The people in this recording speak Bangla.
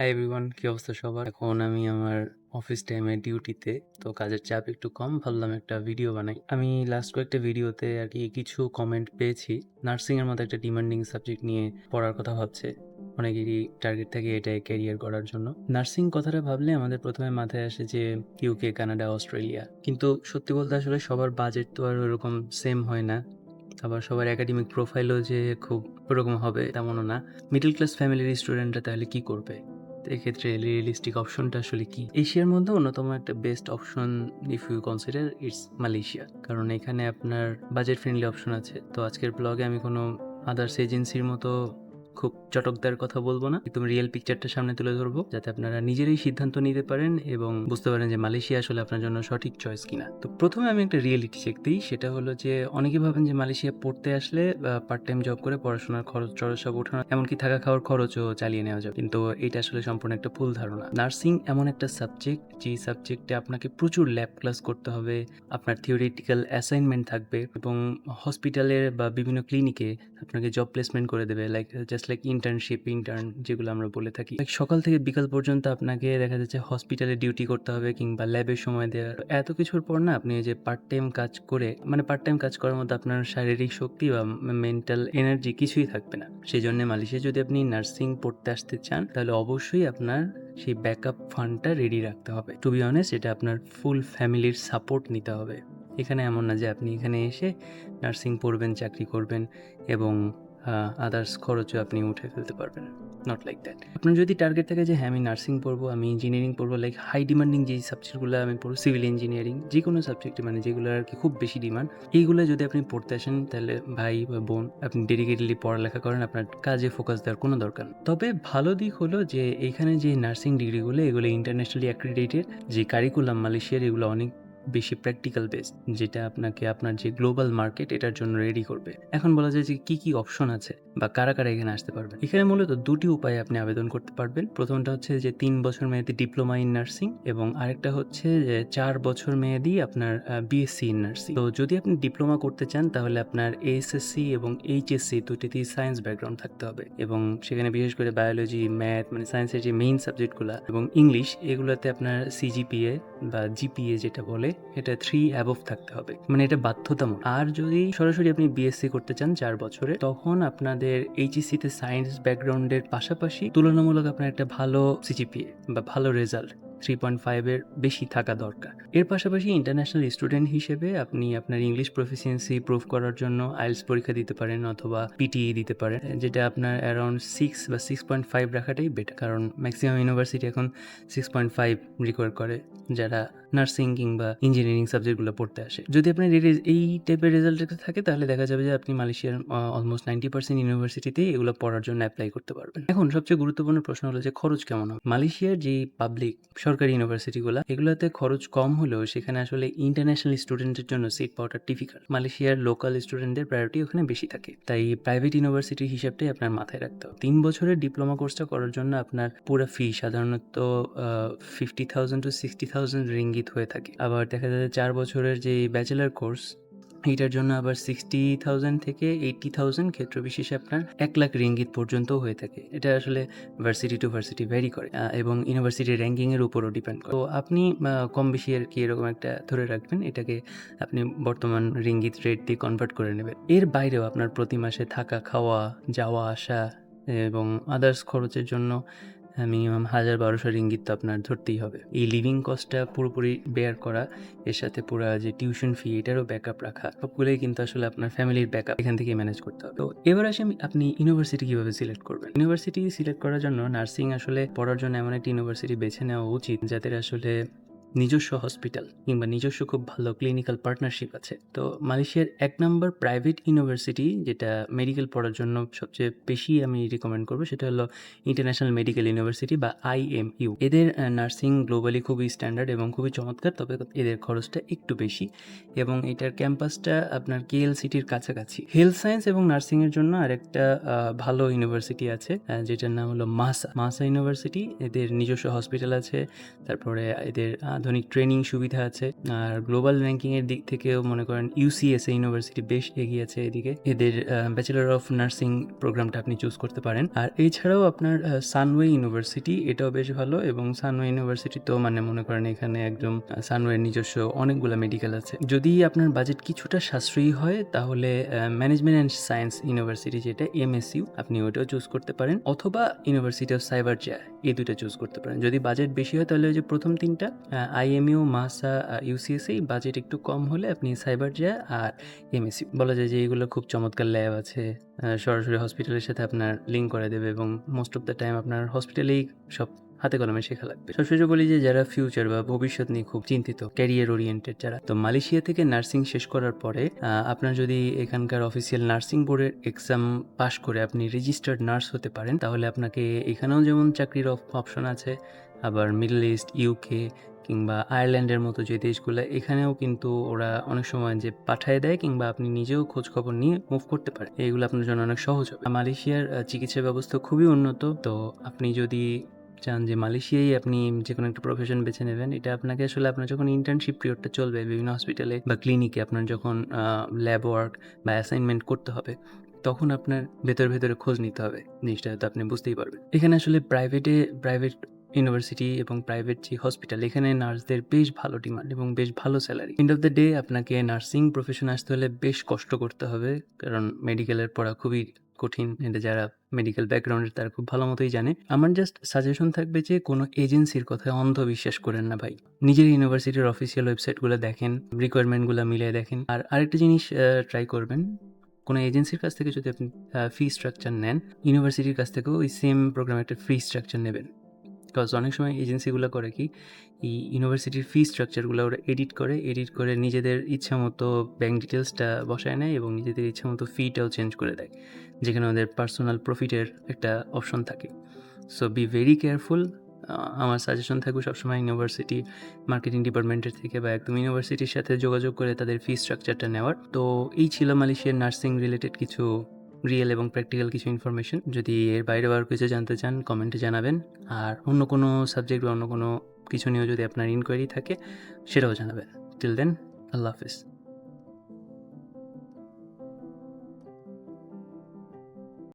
হাই এভরিওয়ান, কি অবস্থা সবার? এখন আমি আমার অফিস টাইমে ডিউটিতে, তো কাজের চাপ একটু কম, ভাবলাম একটা ভিডিও বানাই। আমি লাস্ট কয়েকটা ভিডিওতে আর কি কিছু কমেন্ট পেয়েছি নার্সিং এর মতো একটা ডিমান্ডিং সাবজেক্ট নিয়ে পড়ার কথা ভাবছে। অনেকেরই টার্গেট থাকে এটাই ক্যারিয়ার করার জন্য। নার্সিং কথাটা ভাবলে আমাদের প্রথমে মাথায় আসে যে ইউকে, কানাডা, অস্ট্রেলিয়া, কিন্তু সত্যি বলতে আসলে সবার বাজেট তো আর ওরকম সেম হয় না। আবার সবার একাডেমিক প্রোফাইলও যে খুব ওরকম হবে তেমনও না। মিডল ক্লাস ফ্যামিলির স্টুডেন্টরা তাহলে কি করবে? এক্ষেত্রে রিয়েলিস্টিক অপশনটা আসলে কি? এশিয়ার মধ্যে অন্যতম একটা best option if you consider it's Malaysia, কারণ এখানে আপনার বাজেট ফ্রেন্ডলি অপশন আছে। তো আজকের ব্লগে আমি কোনো আদার্স এজেন্সির মতো খুব চটকদার কথা বলবো না, একদম রিয়েল পিকচারটা সামনে তুলে ধরবো, যাতে আপনারা নিজেরাই সিদ্ধান্ত নিতে পারেন এবং বুঝতে পারেন যে মালয়েশিয়া আসলে আপনার জন্য সঠিক চয়েস কিনা। তো প্রথমে আমি একটা রিয়েলিটি চেক দিই, সেটা হলো যে অনেকে ভাবেন যে মালয়েশিয়া পড়তে আসলে পার্ট টাইম জব করে পড়াশোনার খরচ টরচ সব ওঠানো, এমনকি থাকা খাওয়ার খরচও চালিয়ে নেওয়া যাবে, কিন্তু এটা আসলে সম্পূর্ণ একটা ভুল ধারণা। নার্সিং এমন একটা সাবজেক্ট, যে সাবজেক্টে আপনাকে প্রচুর ল্যাব ক্লাস করতে হবে, আপনার থিওরিটিক্যাল অ্যাসাইনমেন্ট থাকবে এবং হসপিটালের বা বিভিন্ন ক্লিনিকে আপনাকে জব প্লেসমেন্ট করে দেবে, like just like internship, intern যেগুলো আমরা বলে থাকি। সকাল থেকে বিকাল পর্যন্ত আপনাকে দেখা যাচ্ছে হসপিটালে ডিউটি করতে হবে কিংবা ল্যাবের সময় দেওয়া। এত কিছুর পর না, আপনি যে পার্ট টাইম কাজ করে, মানে পার্ট টাইম কাজ করার মধ্যে আপনার শারীরিক শক্তি বা মেন্টাল এনার্জি কিছুই থাকবে না। সেই জন্য মালয়েশিয়া যদি আপনি নার্সিং পড়তে আসতে চান, তাহলে অবশ্যই আপনার সেই ব্যাকআপ ফান্ডটা রেডি রাখতে হবে। টু বি অনেস্ট, এটা আপনার ফুল ফ্যামিলির সাপোর্ট নিতে হবে। এখানে এমন না যে আপনি এখানে এসে নার্সিং পড়বেন, চাকরি করবেন এবং আদার্স খরচও আপনি উঠে ফেলতে পারবেন। Not like that. আপনার যদি টার্গেট থাকে যে হ্যাঁ আমি নার্সিং পড়বো, আমি ইঞ্জিনিয়ারিং পড়বো, লাইক হাই ডিমান্ডিং যেই সাবজেক্টগুলো আমি পড়বো, সিভিল ইঞ্জিনিয়ারিং, যে কোনো সাবজেক্টে, মানে যেগুলো আর কি খুব বেশি ডিমান্ড, এইগুলো যদি আপনি পড়তে আসেন, তাহলে ভাই বা বোন, আপনি ডেডিকেটলি পড়ালেখা করেন, আপনার কাজে ফোকাস দেওয়ার কোনো দরকার নেই। তবে ভালো দিক হলো যে এইখানে যে নার্সিং ডিগ্রিগুলো, এগুলো ইন্টারন্যাশনালি অ্যাক্রিডিটেড। যে কারিকুলাম মালয়েশিয়ার, এগুলো অনেক বেশি প্র্যাকটিক্যাল বেসড, যেটা আপনাকে আপনার যে গ্লোবাল মার্কেট এটার জন্য রেডি করবে। এখন বলা যায় যে কি কি অপশন আছে বা কারা কারা এখানে আসতে পারবেন। এখানে মূলত দুটি উপায়ে আপনি আবেদন করতে পারবেন। প্রথমটা হচ্ছে যে 3 বছর মেয়াদী ডিপ্লোমা ইন নার্সিং, এবং আরেকটা হচ্ছে যে 4 বছর মেয়াদী আপনার বিএসসি ইন নার্সিং। তো যদি আপনি ডিপ্লোমা করতে চান, তাহলে আপনার এএসএসসি এবং এইচএসসি দুটিতেই সায়েন্স ব্যাকগ্রাউন্ড থাকতে হবে, এবং সেখানে বিশেষ করে বায়োলজি, ম্যাথ, মানে সায়েন্সের যে মেইন সাবজেক্টগুলো এবং ইংলিশ, এগুলোতে আপনার সিজিপিএ বা জিপিএ যেটা বলে, এটা 3 অ্যাবভ থাকতে হবে, মানে এটা বাধ্যতামূলক। আর যদি সরাসরি আপনি বিএসসি করতে চান 4 বছরে, তখন আপনাদের এইচএসসি তে সায়েন্স ব্যাকগ্রাউন্ডের পাশাপাশি তুলনামূলক আপনার একটা ভালো সিজিপিএ বা ভালো রেজাল্ট 3.5 এর বেশি থাকা দরকার। এর পাশাপাশি ইন্টারন্যাশনাল স্টুডেন্ট হিসেবে আপনি আপনার ইংলিশ প্রফিসিয়েন্সি প্রুভ করার জন্য আইএলটিএস পরীক্ষা দিতে পারেন অথবা পিটিই দিতে পারেন, যেটা আপনার অ্যারাউন্ড 6 বা 6.5 রাখাটাই বেটার, কারণ ম্যাক্সিমাম ইউনিভার্সিটি এখন 6.5 রিকোয়ার করে যারা নার্সিং কিংবা ইঞ্জিনিয়ারিং সাবজেক্টগুলো পড়তে আসে। যদি আপনার এই টাইপের রেজাল্ট থাকে, তাহলে দেখা যাবে যে আপনি মালয়েশিয়ার অলমোস্ট 90% ইউনিভার্সিটিতে এগুলো পড়ার জন্য অ্যাপ্লাই করতে পারবেন। এখন সবচেয়ে গুরুত্বপূর্ণ প্রশ্ন হলো যে খরচ কেমন হবে। মালয়েশিয়ার যে পাবলিক সরকারি ইউনিভার্সিটিগুলো, এগুলোতে খরচ কম হলেও সেখানে আসলে ইন্টারন্যাশনাল স্টুডেন্টের জন্য সিট পাওয়াটা ডিফিকাল্ট। মালয়েশিয়ার লোকাল স্টুডেন্টদের প্রায়োরিটি ওখানে বেশি থাকে, তাই প্রাইভেট ইউনিভার্সিটির হিসাবটাই আপনার মাথায় রাখতে হবে। 3 বছরের ডিপ্লোমা কোর্সটা করার জন্য আপনার পুরো ফি সাধারণত 50,000 to 60,000 রিঙ্গিত হয়ে থাকে। আবার দেখা যায় 4 বছরের যে ব্যাচেলার কোর্স, এইটার জন্য আবার 60,000 থেকে 80,000, ক্ষেত্র বিশেষে আপনার 1 লাখ রিঙ্গিত পর্যন্ত হয়ে থাকে। এটা আসলে ভার্সিটি টু ভার্সিটি ভ্যারি করে এবং ইউনিভার্সিটির র্যাঙ্কিংয়ের উপরও ডিপেন্ড করে। তো আপনি কম বেশি আর কি এরকম একটা ধরে রাখবেন, এটাকে আপনি বর্তমান রিঙ্গিত রেট দিয়ে কনভার্ট করে নেবেন। এর বাইরেও আপনার প্রতি মাসে থাকা, খাওয়া, যাওয়া আসা এবং আদার্স খরচের জন্য মিনিমাম 1,000-1,200 রিঙ্গিত তো আপনার ধরতেই হবে। এই লিভিং কস্টটা পুরোপুরি বেয়ার করা, এর সাথে পুরা যে টিউশন ফি, এটারও ব্যাকআপ রাখা, সবগুলোই কিন্তু আসলে আপনার ফ্যামিলির ব্যাকআপ এখান থেকে ম্যানেজ করতে হবে। তো এবার আসি আপনি ইউনিভার্সিটি কিভাবে সিলেক্ট করবেন। ইউনিভার্সিটি সিলেক্ট করার জন্য নার্সিং আসলে পড়ার জন্য এমন একটা ইউনিভার্সিটি বেছে নেওয়া উচিত যাদের আসলে নিজস্ব হসপিটাল কিংবা নিজস্ব খুব ভালো ক্লিনিক্যাল পার্টনারশিপ আছে। তো মালয়েশিয়ার 1 নম্বর প্রাইভেট ইউনিভার্সিটি যেটা মেডিকেল পড়ার জন্য সবচেয়ে বেশি আমি রিকমেন্ড করবো, সেটা হলো ইন্টারন্যাশনাল মেডিকেল ইউনিভার্সিটি বা আইএমইউ। এদের নার্সিং গ্লোবালি খুবই স্ট্যান্ডার্ড এবং খুবই চমৎকার, তবে এদের খরচটা একটু বেশি, এবং এটার ক্যাম্পাসটা আপনার কেএলসিটির কাছাকাছি। হেলথ সায়েন্স এবং নার্সিংয়ের জন্য আরেকটা ভালো ইউনিভার্সিটি আছে, যেটার নাম হলো মাসা ইউনিভার্সিটি। এদের নিজস্ব হসপিটাল আছে, তারপরে এদের আধুনিক ট্রেনিং সুবিধা আছে। আর গ্লোবাল র্যাঙ্কিংয়ের দিক থেকেও মনে করেন ইউসিএসএ ইউনিভার্সিটি বেশ এগিয়ে আছে এদিকে। এদের ব্যাচেলর অফ নার্সিং প্রোগ্রামটা আপনি চুজ করতে পারেন। আর এছাড়াও আপনার সানওয়ে ইউনিভার্সিটি, এটাও বেশ ভালো। এবং সানওয়ে ইউনিভার্সিটি তো মানে মনে করেন এখানে একদম সানওয়ের নিজস্ব অনেকগুলো মেডিকেল আছে। যদি আপনার বাজেট কিছুটা সাশ্রয়ী হয় তাহলে ম্যানেজমেন্ট অ্যান্ড সায়েন্স ইউনিভার্সিটি, যেটা এমএসইউ, আপনি ওইটাও চুজ করতে পারেন, অথবা ইউনিভার্সিটি অফ সাইবারজায়া, এই দুইটা চুজ করতে পারেন। যদি বাজেট বেশি হয় তাহলে ওই যে প্রথম তিনটা আইএমইউ, মাসা, ইউসিএসএ, বাজেট একটু কম হলে আপনি সাইবারজায়া আর এমএসইউ। বলা যায় যে এইগুলো খুব চমৎকার ল্যাব আছে, সরাসরি হসপিটালের সাথে আপনার লিঙ্ক করে দেবে এবং মোস্ট অফ দ্য টাইম আপনার হসপিটালেই সব হাতে কলমে শেখা লাগবে। সবশেষে বলি যে যারা ফিউচার বা ভবিষ্যৎ নিয়ে খুব চিন্তিত, ক্যারিয়ার ওরিয়েন্টেড যারা, তো মালয়েশিয়া থেকে নার্সিং শেষ করার পরে আপনার যদি এখানকার অফিসিয়াল নার্সিং বোর্ডের এক্সাম পাশ করে আপনি রেজিস্টার্ড নার্স হতে পারেন, তাহলে আপনাকে এখানেও যেমন চাকরির অপশন আছে, আবার মিডল ইস্ট, ইউকে কিংবা আয়ারল্যান্ডের মতো যে দেশগুলো, এখানেও কিন্তু ওরা অনেক সময় যে পাঠায় দেয় কিংবা আপনি নিজেও খোঁজ খবর নিয়ে মুভ করতে পারেন। এইগুলো আপনার জন্য অনেক সহজ হবে। মালয়েশিয়ার চিকিৎসা ব্যবস্থা খুবই উন্নত। তো আপনি যদি চান যে মালয়েশিয়ায় আপনি যে কোনো একটা প্রফেশন বেছে নেবেন, এটা আপনাকে আসলে আপনার যখন ইন্টার্নশিপ পিরিয়ডটা চলবে বিভিন্ন হসপিটালে বা ক্লিনিকে, আপনার যখন ল্যাব ওয়ার্ক বা অ্যাসাইনমেন্ট করতে হবে, তখন আপনার ভেতরে খোঁজ নিতে হবে। জিনিসটা হয়তো আপনি বুঝতেই পারবেন। এখানে আসলে প্রাইভেট ইউনিভার্সিটি এবং প্রাইভেট যে হসপিটাল, এখানে নার্সদের বেশ ভালো ডিমান্ড এবং বেশ ভালো salary. End of the day আপনাকে নার্সিং প্রফেশন আসতে হলে বেশ কষ্ট করতে হবে, কারণ মেডিকেলের পড়া খুবই কঠিন। এটা যারা মেডিকেল ব্যাকগ্রাউন্ডের তারা খুব ভালো মতোই জানে। আমার জাস্ট সাজেশন থাকবে যে কোনো এজেন্সির কথায় অন্ধ বিশ্বাস করেন না ভাই। নিজের ইউনিভার্সিটির অফিসিয়াল ওয়েবসাইটগুলো দেখেন, রিকোয়ারমেন্টগুলো মিলিয়ে দেখেন। আর আরেকটা জিনিস ট্রাই করবেন, কোনো এজেন্সির কাছ থেকে যদি আপনি ফি স্ট্রাকচার নেন, ইউনিভার্সিটির কাছ থেকেও ওই সেম প্রোগ্রামে একটা ফি স্ট্রাকচার নেবেন। বিকজ অনেক সময় এজেন্সিগুলো করে কি, এই ইউনিভার্সিটির ফি স্ট্রাকচারগুলো ওরা এডিট করে নিজেদের ইচ্ছা মতো ব্যাঙ্ক ডিটেলসটা বসায় নেয় এবং নিজেদের ইচ্ছা মতো ফিটাও চেঞ্জ করে দেয়, যেখানে ওদের পার্সোনাল প্রফিটের একটা অপশন থাকে। So be very careful. আমার সাজেশন থাকবে সবসময় ইউনিভার্সিটি মার্কেটিং ডিপার্টমেন্টের থেকে বা একদম ইউনিভার্সিটির সাথে যোগাযোগ করে তাদের ফি স্ট্রাকচারটা নেওয়ার। তো এই ছিল মালয়েশিয়ার নার্সিং রিলেটেড কিছু রিয়েল এবং প্র্যাকটিক্যাল কিছু ইনফরমেশন। যদি এর বাইরে আর কিছু জানতে চান কমেন্টে জানাবেন। আর অন্য কোনো সাবজেক্ট বা অন্য কোনো কিছু নিয়েও যদি আপনার ইনকোয়ারি থাকে সেটাও জানাবেন। টিল দেন, আল্লাহ হাফিজ।